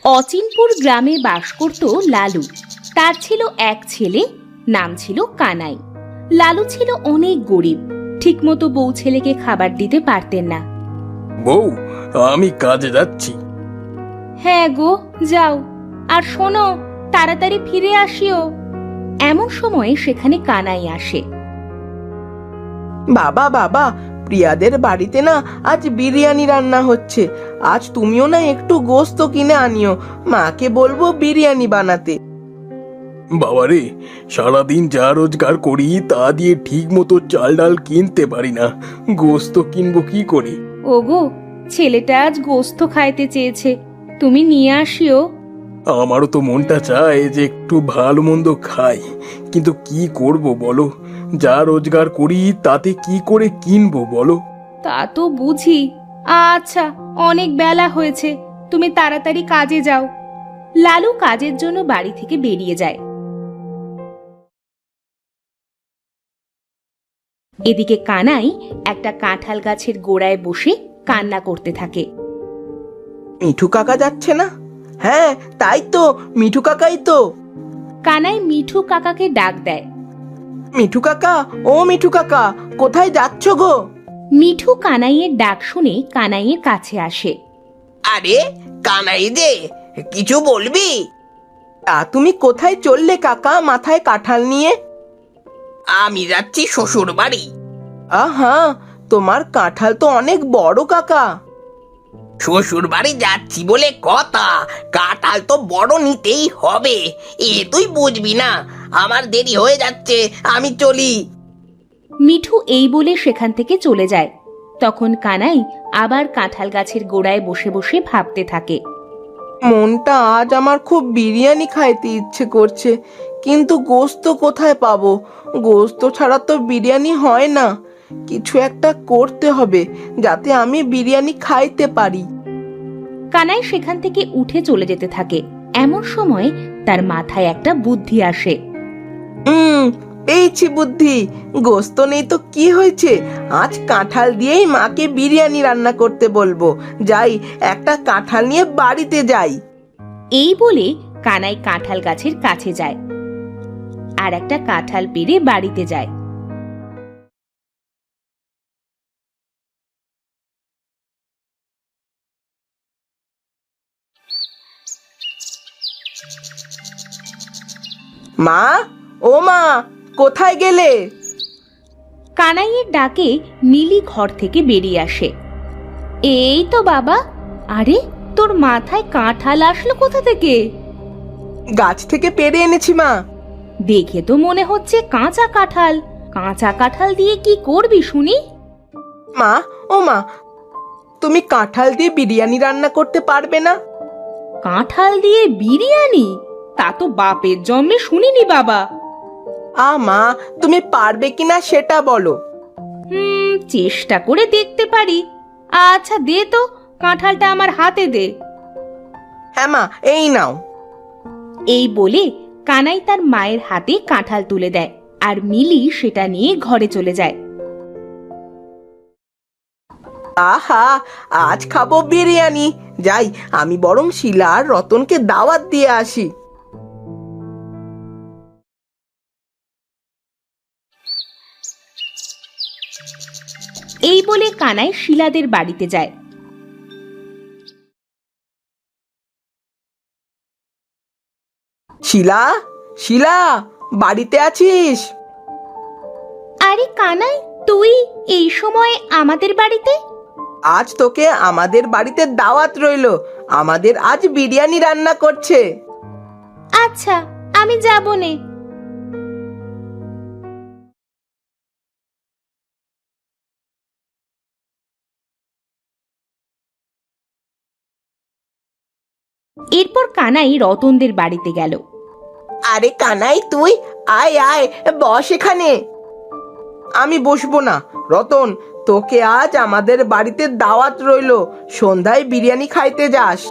অচিনপুর গ্রামে বাস করত লালু। তার ছিল এক ছেলে, নাম ছিল কানাই। লালু ছিল অনেক গরিব, ঠিকমতো বউ ছেলেকে খাবার দিতে পারতেন না। বউ, আমি কাজে যাচ্ছি। হ্যাঁ গো, যাও, আর শোনো, তাড়াতাড়ি ফিরে আসিও। এমন সময়ে সেখানে কানাই আসে। বাবা বাবা, প্রিয়াদের বাড়িতে না আজ বিরিয়ানি রান্না হচ্ছে। আজ তুমিও না একটু গোস্ত কিনে আনিও, মাকে বলবো বিরিয়ানি বানাতে। বাবারে, সারাদিন যা রোজগার করি তা দিয়ে ঠিক মতো চাল ডাল কিনতে পারি না, গোস্ত কিনবো কি করে? ওগো, ছেলেটা আজ গোস্ত খাইতে চেয়েছে, তুমি নিয়ে আসিও। আমারও তো মনটা চায় যে একটু ভালো মন্দ খাই, কিন্তু কি করব বলো? যা রোজগার করি তাতে কি করে কিনবো বলো? তা তো বুঝি। আচ্ছা, অনেক বেলা হয়েছে, তুমি তাড়াতাড়ি কাজে যাও। লালু কাজের জন্য বাড়ি থেকে বেরিয়ে যায়। এদিকে কানাই একটা কাঁঠাল গাছের গোড়ায় বসে কান্না করতে থাকে। মিঠু কাকা যাচ্ছে না? হ্যাঁ, তাই তো, মিঠু কাকাই তো। কানাই মিঠু কাকাকে ডাক দেয়। মিঠু কাকা, ও মিঠু কাকা, কোথায় যাচ্ছ গো? মিঠু কানাইয়ের ডাক শুনে কানাইয়ের কাছে আসে। আরে কানাই যে, কিছু বলবি? তুমি কোথায় চললে কাকা, মাথায় কাঁঠাল নিয়ে? আমি যাচ্ছি শ্বশুর বাড়ি। আহা, তোমার কাঁঠাল তো অনেক বড় কাকা। শ্বশুর বাড়ি যাচ্ছি বলে কথা, কাঁঠাল তো বড় নিতেই হবে। তুই বুঝবি না, আমার দেরি হয়ে যাচ্ছে, আমি চলি। মিঠু এই বলে সেখান থেকে চলে যায়। তখন কানাই আবার কাঁঠাল গাছের গোড়ায় বসে বসে ভাবতে থাকে। মনটা আজ আমার খুব বিরিয়ানি খাইতে ইচ্ছে করছে, কিন্তু গোস্ত কোথায় পাবো? গোস্ত ছাড়া তো বিরিয়ানি হয় না। কিছু একটা করতে হবে যাতে আমি বিরিয়ানি খাইতে পারি। কানাই সেখান থেকে উঠে চলে যেতে থাকে। এমন সময় তার মাথায় একটা বুদ্ধি আসে। পেয়েছি বুদ্ধি। গোস্ত নেই তো কি হয়েছে, আজ কাঁঠাল দিয়েই মাকে বিরিয়ানি রান্না করতে বলবো। যাই, একটা কাঁঠাল নিয়ে বাড়িতে যাই। এই বলে কানাই কাঁঠাল গাছের কাছে যায় আর একটা কাঁঠাল পেড়ে বাড়িতে যায়। মা, ও মা, কোথায় গেলে? কানাইয়ের ডাকে মিলি ঘর থেকে বেরিয়ে আসে। এই তো বাবা। আরে, তোর মাথায় কাঁঠাল আসলো কোথা থেকে? গাছ থেকে পেড়ে এনেছি মা। দেখে তো মনে হচ্ছে কাঁচা কাঁঠাল। কাঁচা কাঁঠাল দিয়ে কি করবি শুনি? মা, ও মা, তুমি কাঁঠাল দিয়ে বিরিয়ানি রান্না করতে পারবে না? কাঁঠাল দিয়ে বিরিয়ানি? তা তো বাপের জন্মে শুনিনি বাবা। মা, তুমি পারবে কিনা সেটা বলো। চেষ্টা করে দেখতে পারি। আচ্ছা দে তো, কাঁঠালটা আমার হাতে দে। হ্যাঁ মা, এই নাও। এই বলে কানাই তার মায়ের হাতে কাঁঠাল তুলে দেয় আর মিলি সেটা নিয়ে ঘরে চলে যায়। আহা, আজ খাবো বিরিয়ানি। যাই, আমি বরং শিলা আর রতনকে দাওয়াত দিয়ে আসি। এই বলে কানাই শিলাদের বাড়িতে যায়। শিলা, শিলা, বাড়িতে আছিস? আরে কানাই, তুই এই সময় আমাদের বাড়িতে? আজ তোকে আমাদের বাড়িতে দাওয়াত রইলো। আমাদের আজ বিরিয়ানি রান্না করছে। আচ্ছা, আমি যাব নে। এরপর কানাই রতনদের বাড়িতে গেল। আরে কানাই, তুই আয় আয়, বস এখানে। আমি বসবো না রতন, তোকে আজ আমাদের বাড়িতে দাওয়াত রইলো, সন্ধ্যায় বিরিয়ানি খাইতে যাস।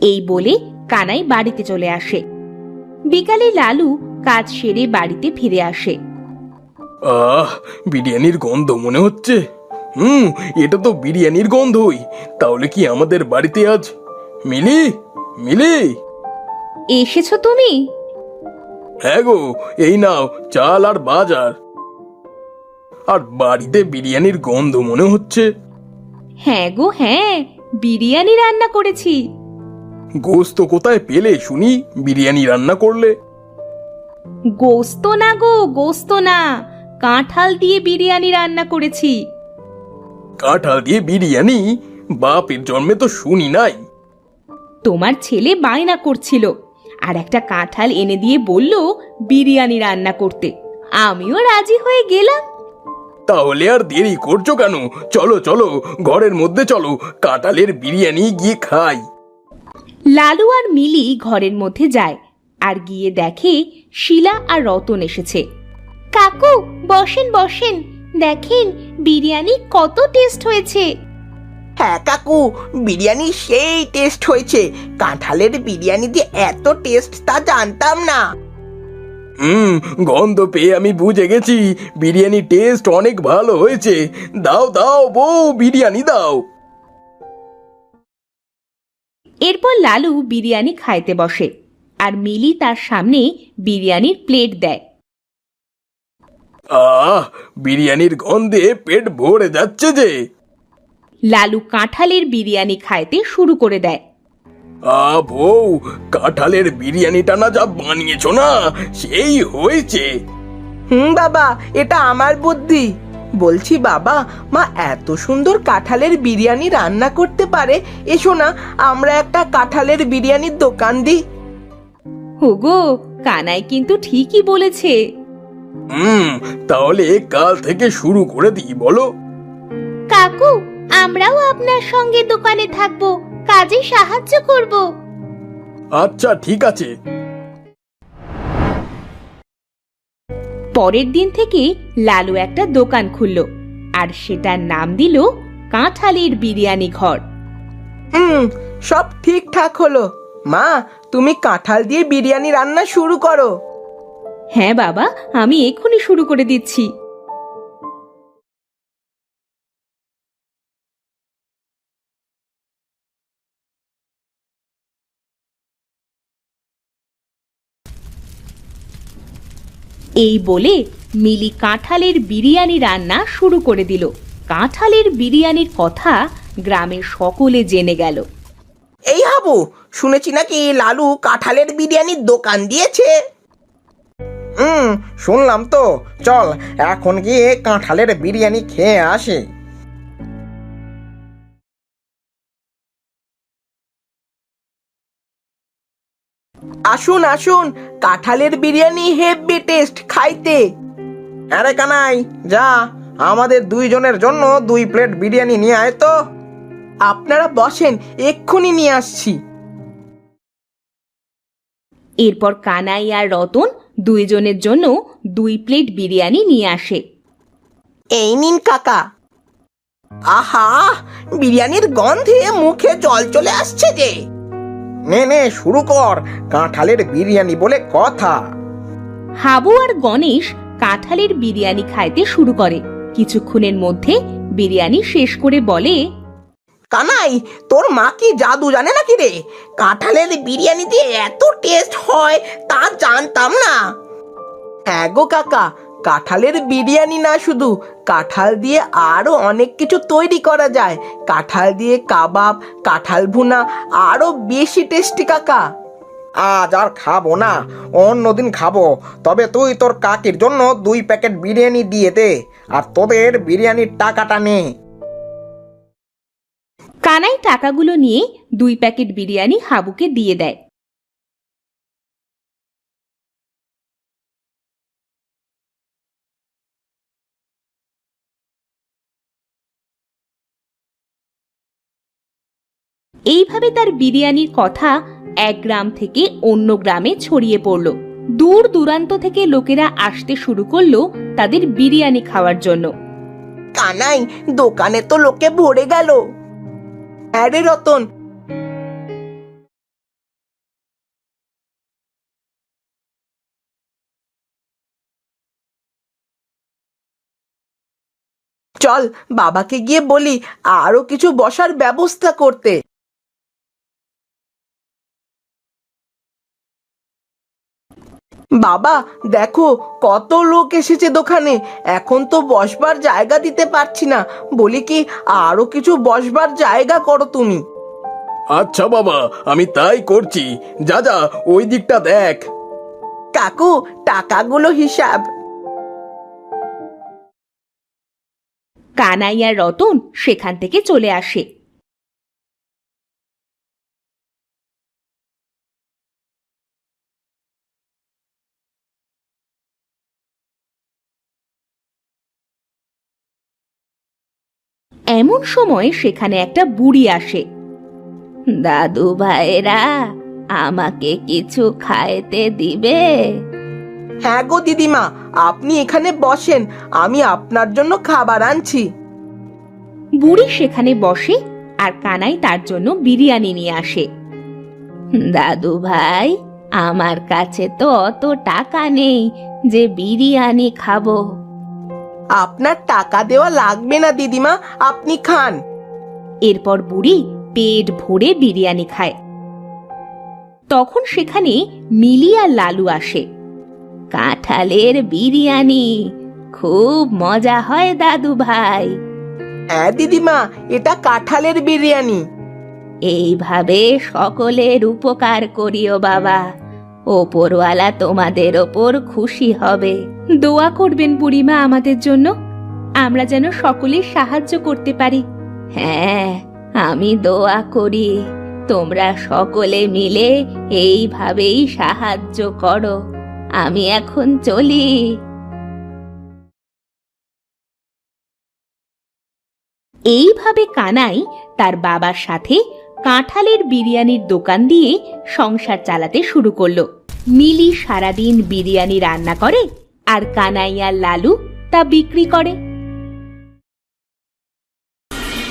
এই বলে কানাই বাড়িতে চলে আসে। বিকালে লালু কাজ সেরে বাড়িতে ফিরে আসে। বিরিয়ানির গন্ধ মনে হচ্ছে। এটা তো বিরিয়ানির গন্ধই। তাহলে কি আমাদের বাড়িতে আজ মিলি মিলি? এসেছো তুমি? হ্যাঁ গো, এই নাও চাল আর বাজার। আর বাড়িতে বিরিয়ানির গন্ধ মনে হচ্ছে। হ্যাঁ গো হ্যাঁ, বিরিয়ানি রান্না করেছি। গোস্ত কোথায় পেলে শুনি বিরিয়ানি রান্না করলে? গোস্ত না গো, গোস্ত না, কাঁঠাল দিয়ে বিরিয়ানি রান্না করেছি। কাঁঠাল দিয়ে বিরিয়ানি? বাপের জন্মে তো শুনি নাই। তোমার ছেলে বায়না করছিল আর একটা কাঁঠাল এনে দিয়ে বলল বিরিয়ানি রান্না করতে। আমিও রাজি হয়ে গেলাম। তাহলে আর দেরি করছো কেন? চলো চলো, ঘরের মধ্যে চলো, কাঁঠালের বিরিয়ানি গিয়ে খাই। লালু আর মিলি ঘরের মধ্যে যায় আর গিয়ে দেখে শিলা আর রতন এসেছে। কাকু বসেন বসেন, দেখেন বিরিয়ানি কত টেস্ট হয়েছে। হ্যাঁ কাকু, বিরিয়ানি সেই টেস্ট হয়েছে। কাঁঠালের বিরিয়ানিতে এত টেস্ট তা জানতাম না। গন্ধ পেয়ে আমি বুঝে গেছি বিরিয়ানি টেস্ট অনেক ভালো হয়েছে। দাও দাও বউ, বিরিয়ানি দাও। এরপর লালু বিরিয়ানি খাইতে বসে আর মিলি তার সামনে বিরিয়ানির প্লেট দেয়। বিরিয়ানির গন্ধে পেট ভরে যাচ্ছে যে। লালু কাঁঠালের বিরিয়ানি খাইতে শুরু করে দেয়। বউ, কাঁঠালের বিরিয়ানিটা না যা বানিয়েছো না, সেই হয়েছে। বাবা, এটা আমার বুদ্ধি। বলছি বাবা, মা এত সুন্দর কাঁঠালের বিরিয়ানি রান্না করতে পারে। এসো না, আমরা একটা কাঁঠালের বিরিয়ানির দোকান দিই। ওগো, কানাই কিন্তু ঠিকই বলেছে। তাহলে কাল থেকে শুরু করে দিই, বলো? কাকু, আমরাও আপনার সঙ্গে দোকানে থাকবো, কাজে সাহায্য করব। আচ্ছা ঠিক আছে। পরের দিন থেকে লালু একটা দোকান খুলল আর সেটার নাম দিল কাঁঠালের বিরিয়ানি ঘর। সব ঠিকঠাক হলো। মা, তুমি কাঁঠাল দিয়ে বিরিয়ানি রান্না শুরু করো। হ্যাঁ বাবা, আমি এক্ষুনি শুরু করে দিচ্ছি। এই বলে মিলি কাঁঠালের বিরিয়ানি রান্না শুরু করে দিল। কাঁঠালের বিরিয়ানির কথা গ্রামের সকলে জেনে গেল। এই হাবু, শুনেছি নাকি লালু কাঁঠালের বিরিয়ানির দোকান দিয়েছে। শুনলাম তো। চল এখন গিয়ে কাঁঠালের বিরিয়ানি খেয়ে আসি। আসুন আসুন, কাঁঠালের বিরিয়ানি হেভি টেস্ট খাইতে। আরে কানাই, যা আমাদের দুইজনের জন্য 2 প্লেট বিরিয়ানি নিয়ে আয় তো। আপনারা বসেন, এক্ষুনি নিয়ে আসছি। এরপর কানাই আর রতন দুইজনের জন্য 2 প্লেট বিরিয়ানি নিয়ে আসে। এই নিন কাকা। আহা, বিরিয়ানির গন্ধে মুখে জল চলে আসছে যে। নে নে, শুরু কর, কাঁঠালের বিরিয়ানি বলে কথা। হাবু আর গণেশ কাঁঠালের বিরিয়ানি খাইতে শুরু করে। কিছুক্ষণের মধ্যে বিরিয়ানি শেষ করে বলে, কানাই, তোর মা কি জাদু জানে নাকি রে? কাঁঠালের বিরিয়ানিতে এত টেস্ট হয় তা জানতাম না। হ্যাঁ গো কাকা, কাঁঠালের বিরিয়ানি না শুধু, কাঁঠাল দিয়ে আরো অনেক কিছু তৈরি করা যায়। কাঁঠাল দিয়ে কাবাব, কাঁঠাল ভুনা, আরো বেশি টেস্টি কাকা। আজ আর খাবো না, অন্যদিন খাবো। তবে তুই তোর কাকির জন্য 2 প্যাকেট বিরিয়ানি দিয়ে দে, আর তোদের বিরিয়ানির টাকাটা নে। কানাই টাকাগুলো নিয়ে 2 প্যাকেট বিরিয়ানি হাবুকে দিয়ে দেয়। এইভাবে তার বিরিয়ানির কথা এক গ্রাম থেকে অন্য গ্রামে ছড়িয়ে পড়ল। দূর দূরান্ত থেকে লোকেরা আসতে শুরু করলো তাদের বিরিয়ানি খাওয়ার জন্য। কানাই, দোকানে তো লোকে ভরে গেল। আরে রতন, চল বাবাকে গিয়ে বলি আরো কিছু বসার ব্যবস্থা করতে। বাবা দেখো কত লোক এসেছে দোকানে, এখন তো বসবার জায়গা দিতে পারছি না, বলি কি আরো কিছু বসবার জায়গা করো তুমি। আচ্ছা বাবা, আমি তাই করছি। যা যা, ওই দিকটা দেখ। কাকু টাকাগুলো হিসাব। কানাই আর রতন সেখান থেকে চলে আসে। এমন সময় সেখানে একটা বুড়ি আসে। দাদু ভাইরা, আমাকে কিছু খাইতে দিবে? হ্যাঁ গো দিদিমা, আপনি এখানে বসেন, আমি আপনার জন্য খাবার আনছি। বুড়ি সেখানে বসে আর কানাই তার জন্য বিরিয়ানি নিয়ে আসে। দাদু ভাই, আমার কাছে তো অত টাকা নেই যে বিরিয়ানি খাবো। আপনার টাকা দেওয়া লাগবে না দিদিমা, আপনি খান। এরপর বুড়ি পেট ভরে বিরিয়ানি খায়। তখন সেখানে মিলি আর লালু আসে। কাঁঠালের বিরিয়ানি খুব মজা হয় দাদু ভাই। হ্যাঁ দিদিমা, এটা কাঁঠালের বিরিয়ানি। এইভাবে সকলের উপকার করিও বাবা, ওপরওয়ালা তোমাদের ওপর খুশি হবে। দোয়া করবেন বুড়িমা আমাদের জন্য, আমরা যেন সকলের সাহায্য করতে পারি। হ্যাঁ, আমি দোয়া করি তোমরা সকলে মিলে এইভাবেই সাহায্য করো। আমি এখন চলি। এইভাবে কানাই তার বাবার সাথে কাঁঠালের বিরিয়ানির দোকান দিয়ে সংসার চালাতে শুরু করলো। মিলি সারাদিন বিরিয়ানি রান্না করে আর কানাই আর লালু তা বিক্রি করে।